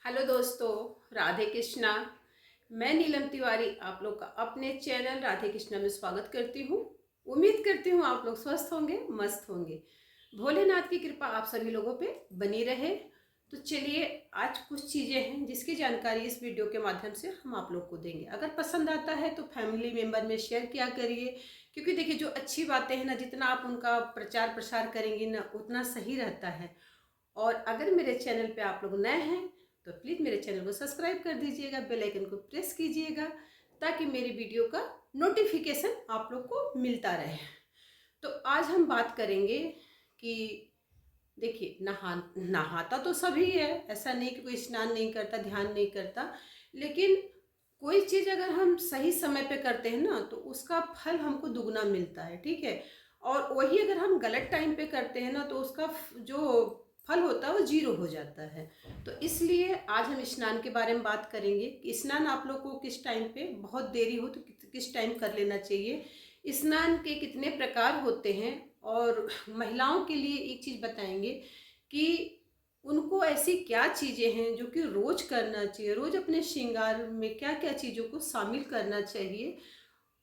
Hello दोस्तों, राधे कृष्णा। मैं नीलम तिवारी आप लोग का अपने चैनल राधे कृष्णा में स्वागत करती हूँ। उम्मीद करती हूँ आप लोग स्वस्थ होंगे, मस्त होंगे। भोलेनाथ की कृपा आप सभी लोगों पे बनी रहे। तो चलिए, आज कुछ चीज़ें हैं जिसकी जानकारी इस वीडियो के माध्यम से हम आप लोग को देंगे। अगर पसंद आता है तो फैमिली मेम्बर में शेयर किया करिए, क्योंकि देखिए जो अच्छी बातें हैं ना, जितना आप उनका प्रचार प्रसार करेंगे ना, उतना सही रहता है। और अगर मेरे चैनल पे आप लोग नए हैं तो प्लीज़ मेरे चैनल को सब्सक्राइब कर दीजिएगा, बेल आइकन को प्रेस कीजिएगा, ताकि मेरी वीडियो का नोटिफिकेशन आप लोग को मिलता रहे। तो आज हम बात करेंगे कि देखिए, नहाता तो सभी है, ऐसा नहीं कि कोई स्नान नहीं करता, ध्यान नहीं करता। लेकिन कोई चीज़ अगर हम सही समय पे करते हैं ना, तो उसका फल हमको दुगना मिलता है, ठीक है। और वही अगर हम गलत टाइम पे करते हैं ना, तो उसका जो फल होता है वो जीरो हो जाता है। तो इसलिए आज हम स्नान के बारे में बात करेंगे कि स्नान आप लोग को किस टाइम पे, बहुत देरी हो तो किस टाइम कर लेना चाहिए, स्नान के कितने प्रकार होते हैं। और महिलाओं के लिए एक चीज़ बताएंगे कि उनको ऐसी क्या चीज़ें हैं जो कि रोज करना चाहिए, रोज अपने श्रृंगार में क्या क्या चीज़ों को शामिल करना चाहिए,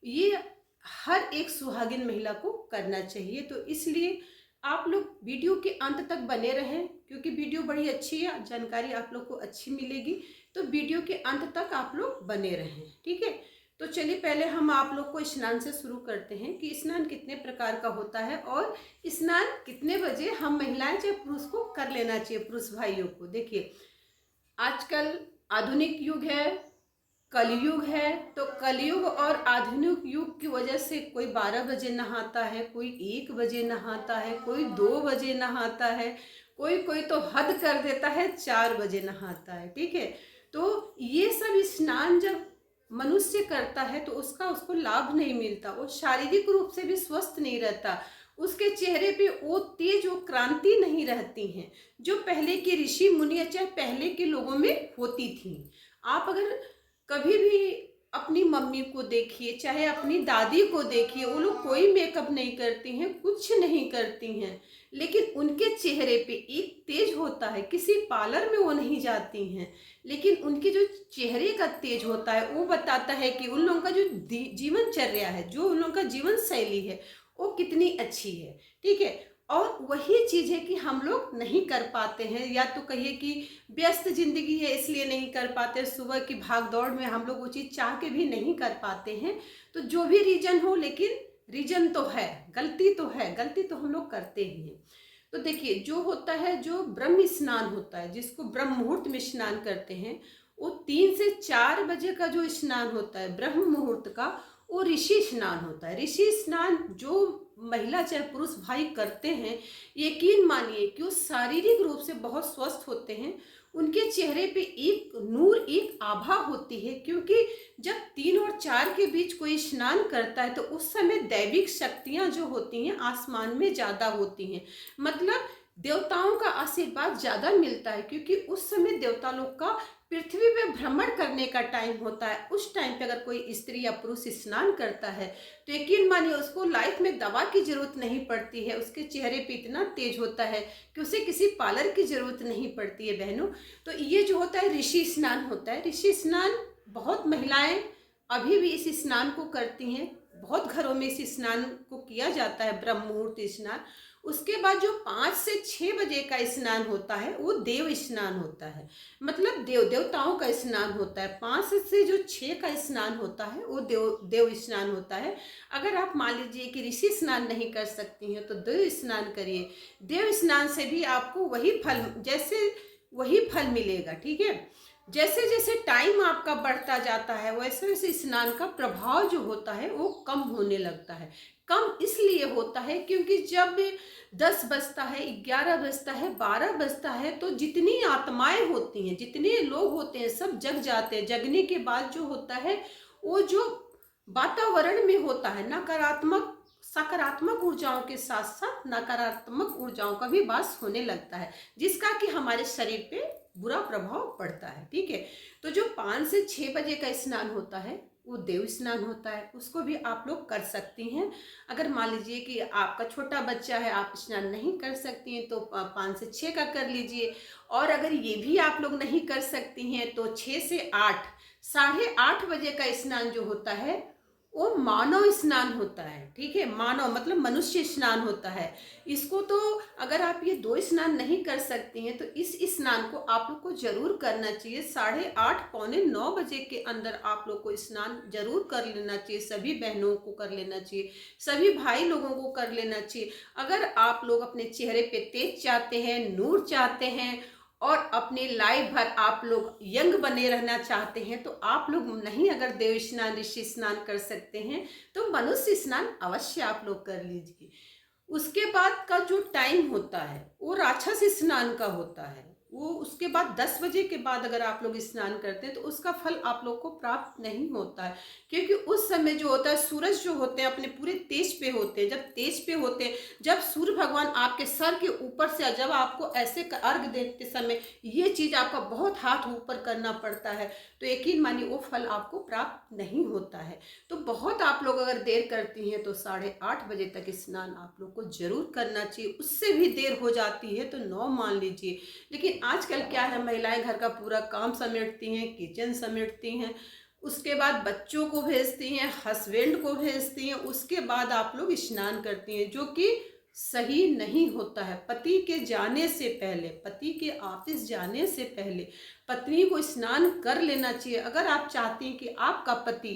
ये हर एक सुहागिन महिला को करना चाहिए। तो इसलिए आप लोग वीडियो के अंत तक बने रहें, क्योंकि वीडियो बड़ी अच्छी है, जानकारी आप लोग को अच्छी मिलेगी। तो वीडियो के अंत तक आप लोग बने रहें, ठीक है। तो चलिए, पहले हम आप लोग को स्नान से शुरू करते हैं कि स्नान कितने प्रकार का होता है और स्नान कितने बजे हम महिलाएं चाहे पुरुष को कर लेना चाहिए, पुरुष भाइयों को। देखिए, आजकल आधुनिक युग है, कलयुग है। तो कलयुग और आधुनिक युग की वजह से कोई 12 बजे नहाता है, कोई 1 बजे नहाता है, कोई 2 बजे नहाता है, कोई कोई तो हद कर देता है 4 बजे नहाता है, ठीक है। तो ये सब स्नान जब मनुष्य करता है तो उसको लाभ नहीं मिलता, वो शारीरिक रूप से भी स्वस्थ नहीं रहता, उसके चेहरे पे वो तेज वो क्रांति नहीं रहती हैं जो पहले के ऋषि मुनि चाहे पहले के लोगों में होती थी। आप अगर कभी भी अपनी मम्मी को देखिए, चाहे अपनी दादी को देखिए, वो लोग कोई मेकअप नहीं करती हैं, कुछ नहीं करती हैं, लेकिन उनके चेहरे पे एक तेज होता है। किसी पार्लर में वो नहीं जाती हैं, लेकिन उनके जो चेहरे का तेज होता है वो बताता है कि उन लोगों का जो जीवनचर्या है, जो उन लोगों का जीवन शैली है, वो कितनी अच्छी है, ठीक है। और वही चीज़ है कि हम लोग नहीं कर पाते हैं, या तो कहिए कि व्यस्त जिंदगी है इसलिए नहीं कर पाते, सुबह की भाग दौड़ में हम लोग वो चीज़ चाह के भी नहीं कर पाते हैं। तो जो भी रीजन हो, लेकिन रीजन तो है, गलती तो है, गलती तो हम लोग करते ही हैं। तो देखिए, जो होता है, जो ब्रह्म स्नान होता है, जिसको ब्रह्म मुहूर्त में स्नान करते हैं, वो 3 से 4 बजे का जो स्नान होता है ब्रह्म मुहूर्त का, वो ऋषि स्नान होता है। ऋषि स्नान जो महिला चाहे पुरुष भाई करते हैं, यकीन मानिए कि वो शारीरिक रूप से बहुत स्वस्थ होते हैं। उनके चेहरे पे एक नूर, एक आभा होती है, क्योंकि जब 3 और 4 के बीच कोई स्नान करता है तो उस समय दैविक शक्तियां जो होती हैं आसमान में ज़्यादा होती हैं। मतलब देवताओं का आशीर्वाद ज़्यादा मिलता है, क्योंकि उस समय देवता लोग का पृथ्वी पे भ्रमण करने का टाइम होता है। उस टाइम पे अगर कोई स्त्री या पुरुष स्नान करता है तो यकीन मानिए उसको लाइफ में दवा की जरूरत नहीं पड़ती है, उसके चेहरे पे इतना तेज होता है कि उसे किसी पार्लर की जरूरत नहीं पड़ती है, बहनों। तो ये जो होता है ऋषि स्नान होता है। ऋषि स्नान बहुत महिलाएं अभी भी इस स्नान को करती हैं, बहुत घरों में इस स्नान को किया जाता है, ब्रह्म मुहूर्त स्नान। उसके बाद जो 5 से 6 बजे का स्नान होता है वो देव स्नान होता है, मतलब देवताओं का स्नान होता है। 5 से जो 6 का स्नान होता है वो देव स्नान होता है। अगर आप मान लीजिए कि ऋषि स्नान नहीं कर सकती हैं तो देव स्नान करिए। देव स्नान से भी आपको वही फल मिलेगा, ठीक है। जैसे जैसे टाइम आपका बढ़ता जाता है वैसे वैसे स्नान का प्रभाव जो होता है वो कम होने लगता है। कम इसलिए होता है क्योंकि जब 10 बजता है, 11 बजता है, 12 बजता है, तो जितनी आत्माएं होती हैं, जितने लोग होते हैं, सब जग जाते हैं। जगने के बाद जो होता है, वो जो वातावरण में होता है, नकारात्मक सकारात्मक ऊर्जाओं के साथ साथ नकारात्मक ऊर्जाओं का भी वास होने लगता है, जिसका कि हमारे शरीर पे बुरा प्रभाव पड़ता है। ठीक है, तो जो 5 से 6 बजे का स्नान होता है वो देव स्नान होता है, उसको भी आप लोग कर सकती हैं। अगर मान लीजिए कि आपका छोटा बच्चा है, आप स्नान नहीं कर सकती हैं, तो 5 से 6 का कर लीजिए। और अगर ये भी आप लोग नहीं कर सकती हैं तो 6 से 8, 8:30 बजे का स्नान जो होता है वो मानव स्नान होता है। ठीक है, मानव मतलब मनुष्य स्नान होता है। इसको तो अगर आप ये 2 स्नान नहीं कर सकती हैं तो इस स्नान को आप लोग को जरूर करना चाहिए। 8:30 पौने 9 बजे के अंदर आप लोग को स्नान जरूर कर लेना चाहिए। सभी बहनों को कर लेना चाहिए, सभी भाई लोगों को कर लेना चाहिए। अगर आप लोग अपने चेहरे पे तेज चाहते हैं, नूर चाहते हैं और अपने लाइफ भर आप लोग यंग बने रहना चाहते हैं, तो आप लोग नहीं अगर देव स्नान ऋषि स्नान कर सकते हैं तो मनुष्य स्नान अवश्य आप लोग कर लीजिए। उसके बाद का जो टाइम होता है वो राक्षस स्नान का होता है। वो उसके बाद 10 बजे के बाद अगर आप लोग स्नान करते हैं तो उसका फल आप लोग को प्राप्त नहीं होता है, क्योंकि उस समय जो होता है सूरज जो होते हैं अपने पूरे तेज पे होते हैं। जब तेज पे होते हैं, जब सूर्य भगवान आपके सर के ऊपर से जब आपको ऐसे अर्घ देते समय ये चीज आपका बहुत हाथ ऊपर करना पड़ता है, तो यकीन मानिए वो फल आपको प्राप्त नहीं होता है। तो बहुत आप लोग अगर देर करती हैं तो 8:30 बजे तक स्नान आप लोग को जरूर करना चाहिए। उससे भी देर हो जाती है तो 9 मान लीजिए। लेकिन आजकल क्या है, महिलाएं घर का पूरा काम समेटती हैं, किचन समेटती हैं, उसके बाद बच्चों को भेजती हैं, हस्बैंड को भेजती हैं, उसके बाद आप लोग स्नान करती हैं, जो कि सही नहीं होता है। पति के जाने से पहले, पति के ऑफिस जाने से पहले पत्नी को स्नान कर लेना चाहिए। अगर आप चाहती हैं कि आपका पति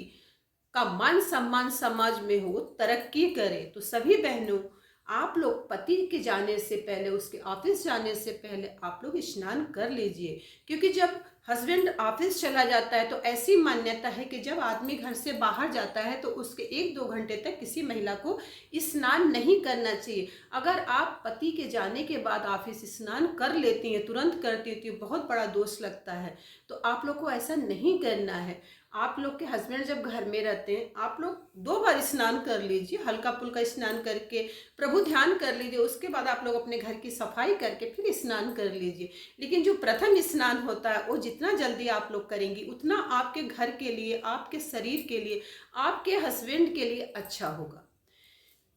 का मान सम्मान समाज में हो, तरक्की करे, तो सभी बहनों आप लोग पति के जाने से पहले, उसके ऑफिस जाने से पहले आप लोग स्नान कर लीजिए। क्योंकि जब हस्बैंड ऑफिस चला जाता है तो ऐसी मान्यता है कि जब आदमी घर से बाहर जाता है तो उसके 1-2 घंटे तक किसी महिला को स्नान नहीं करना चाहिए। अगर आप पति के जाने के बाद ऑफिस स्नान कर लेती हैं, तुरंत करती हैं, तो ये बहुत बड़ा दोष लगता है। तो आप लोग को ऐसा नहीं करना है। आप लोग के हस्बैंड जब घर में रहते हैं, आप लोग 2 बार स्नान कर लीजिए, हल्का फुल्का स्नान करके प्रभु ध्यान कर लीजिए। उसके बाद आप लोग अपने घर की सफाई करके फिर स्नान कर लीजिए। लेकिन जो प्रथम स्नान होता है वो जितना जल्दी आप लोग करेंगी उतना आपके घर के लिए, आपके शरीर के लिए, आपके हस्बैंड के लिए अच्छा होगा।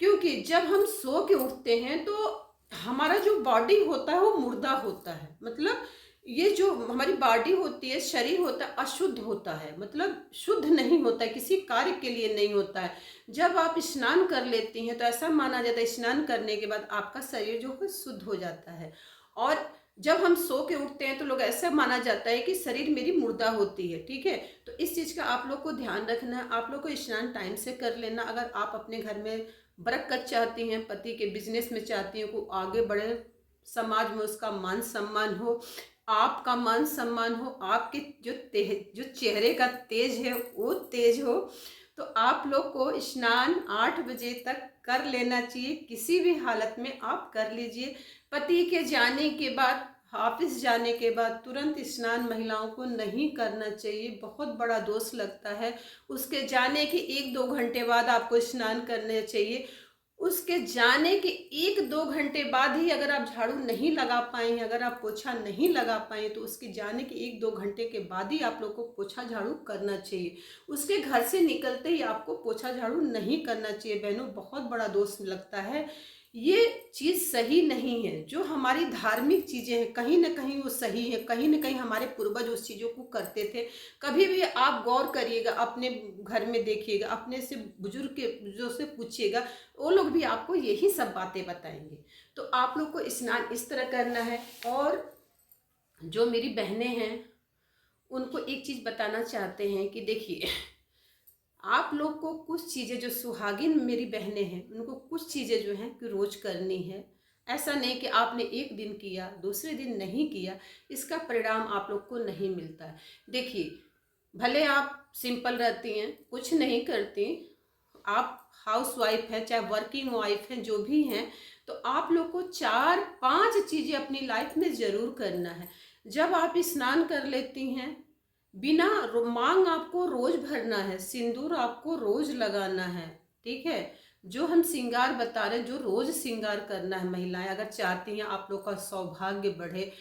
क्योंकि जब हम सो के उठते हैं तो हमारा जो बॉडी होता है वो मुर्दा होता है। मतलब ये जो हमारी बॉडी होती है, शरीर होता है, अशुद्ध होता है, मतलब शुद्ध नहीं होता है, किसी कार्य के लिए नहीं होता है। जब आप स्नान कर लेती हैं तो ऐसा माना जाता है स्नान करने के बाद आपका शरीर जो है शुद्ध हो जाता है। और जब हम सो के उठते हैं तो लोग ऐसा माना जाता है कि शरीर मेरी मुर्दा होती है। ठीक है, तो इस चीज़ का आप लोग को ध्यान रखना है। आप लोग को स्नान टाइम से कर लेना। अगर आप अपने घर में बरकत चाहती हैं, पति के बिजनेस में चाहती हैं को आगे बढ़े, समाज में उसका मान सम्मान हो, आपका मान सम्मान हो, आपके जो चेहरे का तेज है वो तेज हो, तो आप लोग को स्नान 8 बजे तक कर लेना चाहिए। किसी भी हालत में आप कर लीजिए। पति के जाने के बाद, ऑफिस जाने के बाद तुरंत स्नान महिलाओं को नहीं करना चाहिए, बहुत बड़ा दोष लगता है। उसके जाने के 1-2 घंटे बाद आपको स्नान करना चाहिए। उसके जाने के 1-2 घंटे बाद ही अगर आप झाड़ू नहीं लगा पाए हैं, अगर आप पोछा नहीं लगा पाए तो उसके जाने के 1-2 घंटे के बाद ही आप लोग को पोछा झाड़ू करना चाहिए। उसके घर से निकलते ही आपको पोछा झाड़ू नहीं करना चाहिए। बहनों, बहुत बड़ा दोष लगता है, ये चीज़ सही नहीं है। जो हमारी धार्मिक चीज़ें हैं कहीं ना कहीं वो सही है, कहीं ना कहीं हमारे पूर्वज उस चीज़ों को करते थे। कभी भी आप गौर करिएगा, अपने घर में देखिएगा, अपने से बुजुर्ग के जो से पूछिएगा, वो लोग भी आपको यही सब बातें बताएंगे। तो आप लोग को स्नान इस तरह करना है। और जो मेरी बहनें हैं उनको एक चीज़ बताना चाहते हैं कि देखिए, आप लोग को कुछ चीज़ें, जो सुहागिन मेरी बहनें हैं उनको कुछ चीज़ें जो हैं कि रोज करनी है। ऐसा नहीं कि आपने एक दिन किया दूसरे दिन नहीं किया, इसका परिणाम आप लोग को नहीं मिलता है। देखिए, भले आप सिंपल रहती हैं, कुछ नहीं करती, आप हाउस वाइफ हैं चाहे वर्किंग वाइफ हैं, जो भी हैं, तो आप लोग को 4-5 चीज़ें अपनी लाइफ में ज़रूर करना है। जब आप स्नान कर लेती हैं, बिना मांग आपको रोज भरना है, सिंदूर आपको रोज लगाना है। ठीक है, जो हम श्रृंगार बता रहे हैं, जो रोज श्रृंगार करना है महिलाएं, अगर चाहती हैं आप लोग का सौभाग्य बढ़े,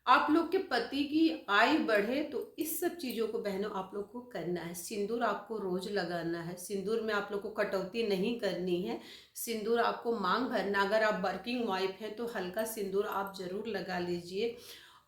आप लोग के पति की आयु बढ़े, तो इस सब चीज़ों को बहनों आप लोग को करना है। सिंदूर आपको रोज़ लगाना है। सिंदूर में आप लोग को कटौती नहीं करनी है। सिंदूर आपको मांग भरना। अगर आप वर्किंग वाइफ हैं तो हल्का सिंदूर आप ज़रूर लगा लीजिए।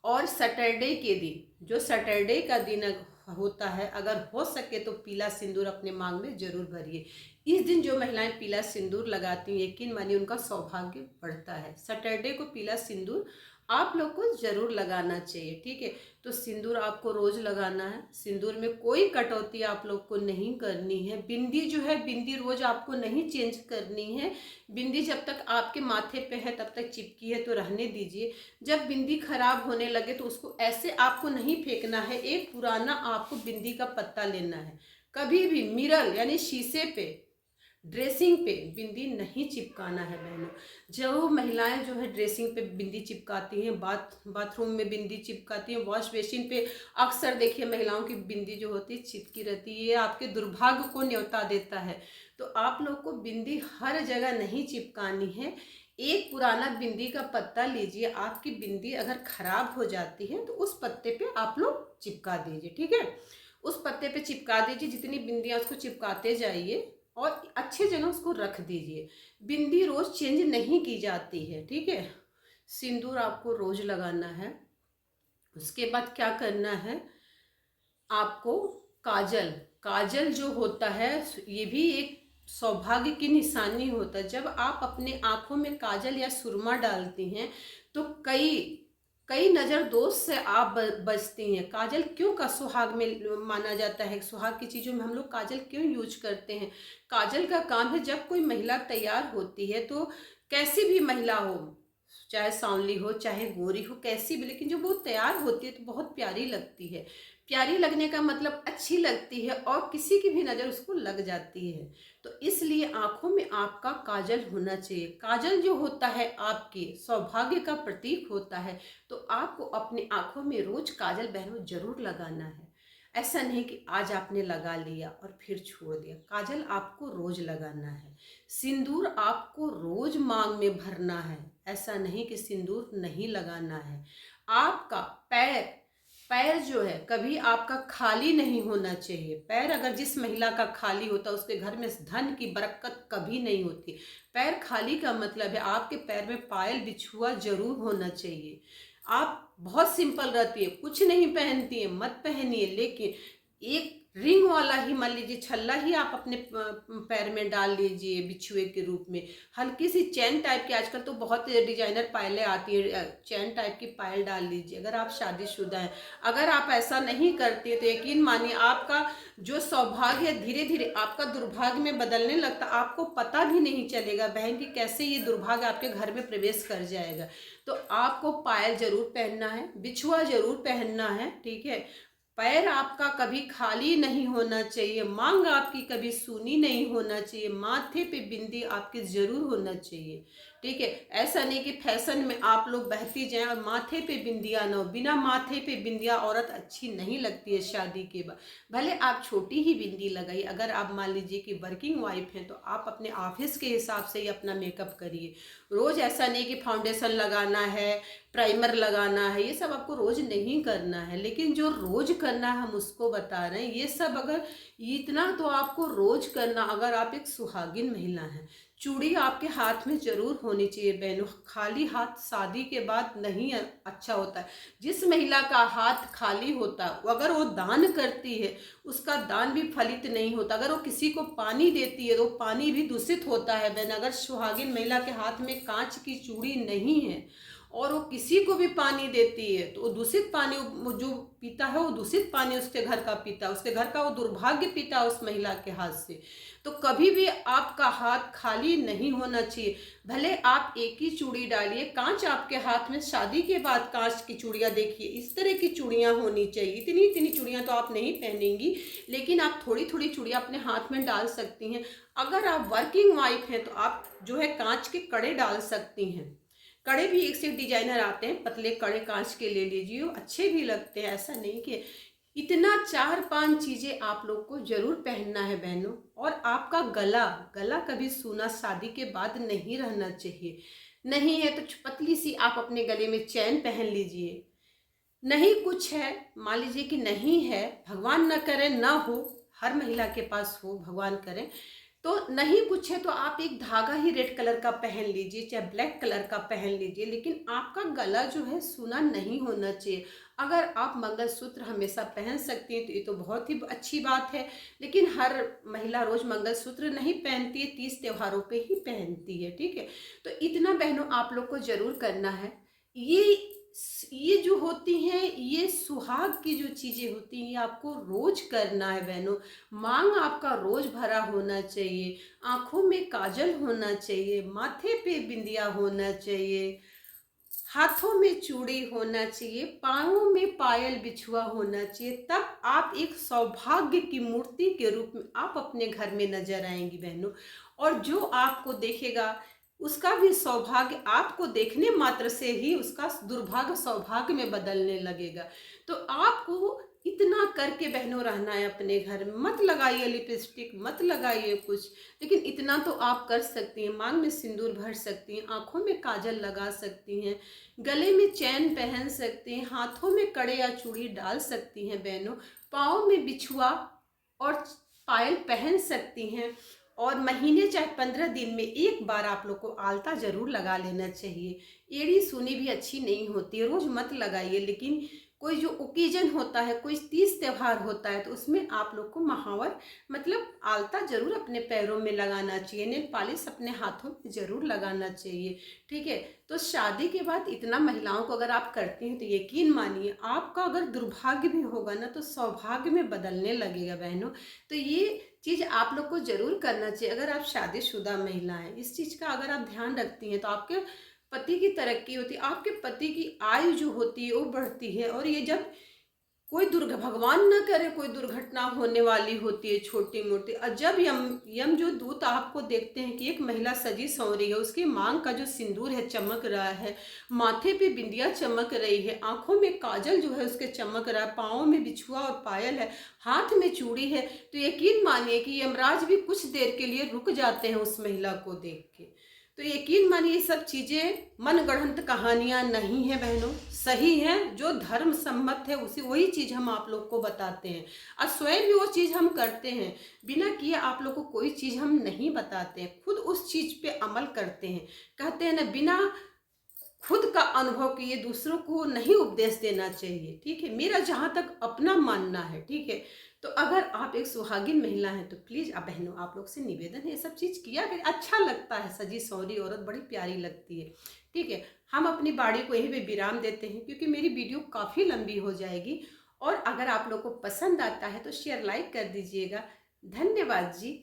और सैटरडे के दिन, जो सैटरडे का दिन होता है, अगर हो सके तो पीला सिंदूर अपने मांग में जरूर भरिए। इस दिन जो महिलाएं पीला सिंदूर लगाती हैं, यकीन मानिए उनका सौभाग्य बढ़ता है। सैटरडे को पीला सिंदूर आप लोग को जरूर लगाना चाहिए, ठीक है। तो सिंदूर आपको रोज लगाना है। सिंदूर में कोई कटौती आप लोग को नहीं करनी है। बिंदी जो है, बिंदी रोज आपको नहीं चेंज करनी है। बिंदी जब तक आपके माथे पे है तब तक चिपकी है तो रहने दीजिए। जब बिंदी खराब होने लगे तो उसको ऐसे आपको नहीं फेंकना है। एक पुराना आपको बिंदी का पत्ता लेना है। कभी भी मिरर यानी शीशे पे, ड्रेसिंग पे बिंदी नहीं चिपकाना है बहनों। जो महिलाएं जो है ड्रेसिंग पे बिंदी चिपकाती हैं, बाथरूम में बिंदी चिपकाती हैं, वॉश बेसिन पे अक्सर देखिए महिलाओं की बिंदी जो होती है चिपकी रहती है। ये आपके दुर्भाग्य को न्योता देता है। तो आप लोग को बिंदी हर जगह नहीं चिपकानी है। एक पुराना बिंदी का पत्ता लीजिए। आपकी बिंदी अगर खराब हो जाती है तो उस पत्ते पे आप लोग चिपका दीजिए, ठीक है। उस पत्ते पे चिपका दीजिए। जितनी बिंदियां उसको चिपकाते जाइए और अच्छे जगह उसको रख दीजिए। बिंदी रोज चेंज नहीं की जाती है, ठीक है। सिंदूर आपको रोज लगाना है। उसके बाद क्या करना है आपको, काजल। काजल जो होता है ये भी एक सौभाग्य की निशानी होता है। जब आप अपने आंखों में काजल या सुरमा डालती हैं तो कई कई नज़र दोष से आप बचती हैं। काजल क्यों का सुहाग में माना जाता है? सुहाग की चीज़ों में हम लोग काजल क्यों यूज करते हैं? काजल का काम है, जब कोई महिला तैयार होती है तो कैसी भी महिला हो, चाहे सांवली हो चाहे गोरी हो, कैसी भी, लेकिन जब वो तैयार होती है तो बहुत प्यारी लगती है। प्यारी लगने का मतलब अच्छी लगती है और किसी की भी नज़र उसको लग जाती है। तो इसलिए आंखों में आपका काजल होना चाहिए। काजल जो होता है आपके सौभाग्य का प्रतीक होता है। तो आपको अपनी आंखों में रोज काजल बहनों जरूर लगाना है। ऐसा नहीं कि आज आपने लगा लिया और फिर छोड़ दिया। काजल आपको रोज लगाना है। सिंदूर आपको रोज मांग में भरना है। ऐसा नहीं कि सिंदूर नहीं लगाना है। आपका पैर पैर जो है कभी आपका खाली नहीं होना चाहिए। पैर अगर जिस महिला का खाली होता है उसके घर में धन की बरकत कभी नहीं होती। पैर खाली का मतलब है आपके पैर में पायल बिछुआ जरूर होना चाहिए। आप बहुत सिंपल रहती है, कुछ नहीं पहनती है, मत पहनिए, लेकिन एक रिंग वाला ही मान लीजिए छल्ला ही आप अपने पैर में डाल लीजिए बिछुए के रूप में। हल्की सी चैन टाइप की, आजकल तो बहुत डिजाइनर पायलें आती है, चैन टाइप की पायल डाल लीजिए अगर आप शादीशुदा हैं। अगर आप ऐसा नहीं करते तो यकीन मानिए आपका जो सौभाग्य है धीरे धीरे आपका दुर्भाग्य में बदलने लगता। आपको पता भी नहीं चलेगा बहन कि कैसे ये दुर्भाग्य आपके घर में प्रवेश कर जाएगा। तो आपको पायल जरूर पहनना है, बिछुआ जरूर पहनना है, ठीक है। पैर आपका कभी खाली नहीं होना चाहिए। मांग आपकी कभी सूनी नहीं होना चाहिए। माथे पे बिंदी आपके जरूर होना चाहिए, ठीक है। ऐसा नहीं कि फैशन में आप लोग बहती जाएं और माथे पे बिंदिया ना हो। बिना माथे पे बिंदिया औरत अच्छी नहीं लगती है शादी के बाद। भले आप छोटी ही बिंदी लगाइए। अगर आप मान लीजिए कि वर्किंग वाइफ हैं तो आप अपने ऑफिस के हिसाब से ही अपना मेकअप करिए। रोज ऐसा नहीं कि फाउंडेशन लगाना है, प्राइमर लगाना है, ये सब आपको रोज नहीं करना है। लेकिन जो रोज करना है हम उसको बता रहे हैं। ये सब अगर इतना तो आपको रोज करना। अगर आप एक सुहागिन महिला हैं, चूड़ी आपके हाथ में जरूर होनी चाहिए बहनों। खाली हाथ शादी के बाद नहीं अच्छा होता है। जिस महिला का हाथ खाली होता है अगर वो दान करती है उसका दान भी फलित नहीं होता। अगर वो किसी को पानी देती है तो पानी भी दूषित होता है बहन। अगर सुहागिन महिला के हाथ में कांच की चूड़ी नहीं है और वो किसी को भी पानी देती है तो वो दूषित पानी जो पीता है, वो दूषित पानी उसके घर का पीता है, उसके घर का वो दुर्भाग्य पीता है उस महिला के हाथ से। तो कभी भी आपका हाथ खाली नहीं होना चाहिए। भले आप एक ही चूड़ी डालिए, कांच आपके हाथ में, शादी के बाद कांच की चूड़ियाँ देखिए इस तरह की चूड़ियाँ होनी चाहिए। इतनी इतनी चूड़ियाँ तो आप नहीं पहनेंगी, लेकिन आप थोड़ी थोड़ी चूड़ियाँ अपने हाथ में डाल सकती हैं। अगर आप वर्किंग वाइफ हैं तो आप जो है कांच के कड़े डाल सकती हैं। कड़े भी एक से एक डिजाइनर आते हैं, पतले कड़े कांच के ले लीजिए, अच्छे भी लगते हैं। ऐसा नहीं कि इतना 4-5 चीजें आप लोग को जरूर पहनना है बहनों। और आपका गला गला कभी सूना शादी के बाद नहीं रहना चाहिए। नहीं है तो पतली सी आप अपने गले में चैन पहन लीजिए। नहीं कुछ है, मान लीजिए कि नहीं है, भगवान ना करे ना हो, हर महिला के पास हो, भगवान करे, तो नहीं कुछ है तो आप एक धागा ही रेड कलर का पहन लीजिए, चाहे ब्लैक कलर का पहन लीजिए, लेकिन आपका गला जो है सूना नहीं होना चाहिए। अगर आप मंगलसूत्र हमेशा पहन सकती हैं तो ये तो बहुत ही अच्छी बात है, लेकिन हर महिला रोज मंगलसूत्र नहीं पहनती है, 30 त्योहारों पे ही पहनती है, ठीक है। तो इतना बहनों आप लोग को जरूर करना है। ये जो होती हैं, ये सुहाग की जो चीजें होती हैं, ये आपको रोज करना है बहनों। मांग आपका रोज भरा होना चाहिए, आंखों में काजल होना चाहिए, माथे पे बिंदिया होना चाहिए, हाथों में चूड़ी होना चाहिए, पाँवों में पायल बिछुआ होना चाहिए। तब आप एक सौभाग्य की मूर्ति के रूप में आप अपने घर में नजर आएंगी बहनों। और जो आपको देखेगा उसका भी सौभाग्य आपको देखने मात्र से ही उसका दुर्भाग्य सौभाग्य में बदलने लगेगा। तो आपको इतना करके बहनों रहना है अपने घर में। मत लगाइए लिपस्टिक, मत लगाइए कुछ, लेकिन इतना तो आप कर सकती हैं। मांग में सिंदूर भर सकती हैं, आंखों में काजल लगा सकती हैं, गले में चैन पहन सकती हैं, हाथों में कड़े या चूड़ी डाल सकती हैं बहनों, पाँव में बिछुआ और पायल पहन सकती हैं। और महीने चाहे 15 दिन में एक बार आप लोग को आलता जरूर लगा लेना चाहिए। एड़ी सुनी भी अच्छी नहीं होती है, रोज मत लगाइए, लेकिन कोई जो ओकेजन होता है, कोई तीज त्योहार होता है, तो उसमें आप लोग को महावर मतलब आलता जरूर अपने पैरों में लगाना चाहिए, नेल पॉलिश अपने हाथों में जरूर लगाना चाहिए, ठीक है। तो शादी के बाद इतना महिलाओं को अगर आप करती हैं तो यकीन मानिए आपका अगर दुर्भाग्य भी होगा ना तो सौभाग्य में बदलने लगेगा बहनों। तो ये चीज आप लोग को जरूर करना चाहिए। अगर आप शादीशुदा महिला हैं, इस चीज का अगर आप ध्यान रखती हैं तो आपके पति की तरक्की होती है, आपके पति की आयु जो होती है वो बढ़ती है। और ये जब कोई भगवान न करे कोई दुर्घटना होने वाली होती है छोटी मोटी, और जब यम यम जो दूत आपको देखते हैं कि एक महिला सजी संवरी है, उसकी मांग का जो सिंदूर है चमक रहा है, माथे पे बिंदिया चमक रही है, आंखों में काजल जो है उसके चमक रहा है, पाँव में बिछुआ और पायल है, हाथ में चूड़ी है, तो यकीन मानिए कि यमराज भी कुछ देर के लिए रुक जाते हैं उस महिला को देख के। तो यकीन मानिए ये सब चीजें मनगढ़ंत कहानियां नहीं है बहनों, सही है, जो धर्म सम्मत है उसी वही चीज हम आप लोग को बताते हैं, और स्वयं भी वो चीज हम करते हैं। बिना किए आप लोग को कोई चीज हम नहीं बताते हैं, खुद उस चीज पे अमल करते हैं। कहते हैं ना, बिना खुद का अनुभव किए दूसरों को नहीं उपदेश देना चाहिए, ठीक है, मेरा जहाँ तक अपना मानना है, ठीक है। तो अगर आप एक सुहागिन महिला हैं तो प्लीज आप बहनों आप लोग से निवेदन है, ये सब चीज किया करें, अच्छा लगता है, सजी सौरी औरत बड़ी प्यारी लगती है, ठीक है। हम अपनी बाड़ी को यहीं पे विराम देते हैं क्योंकि मेरी वीडियो काफी लंबी हो जाएगी। और अगर आप लोग को पसंद आता है तो शेयर लाइक कर दीजिएगा। धन्यवाद जी।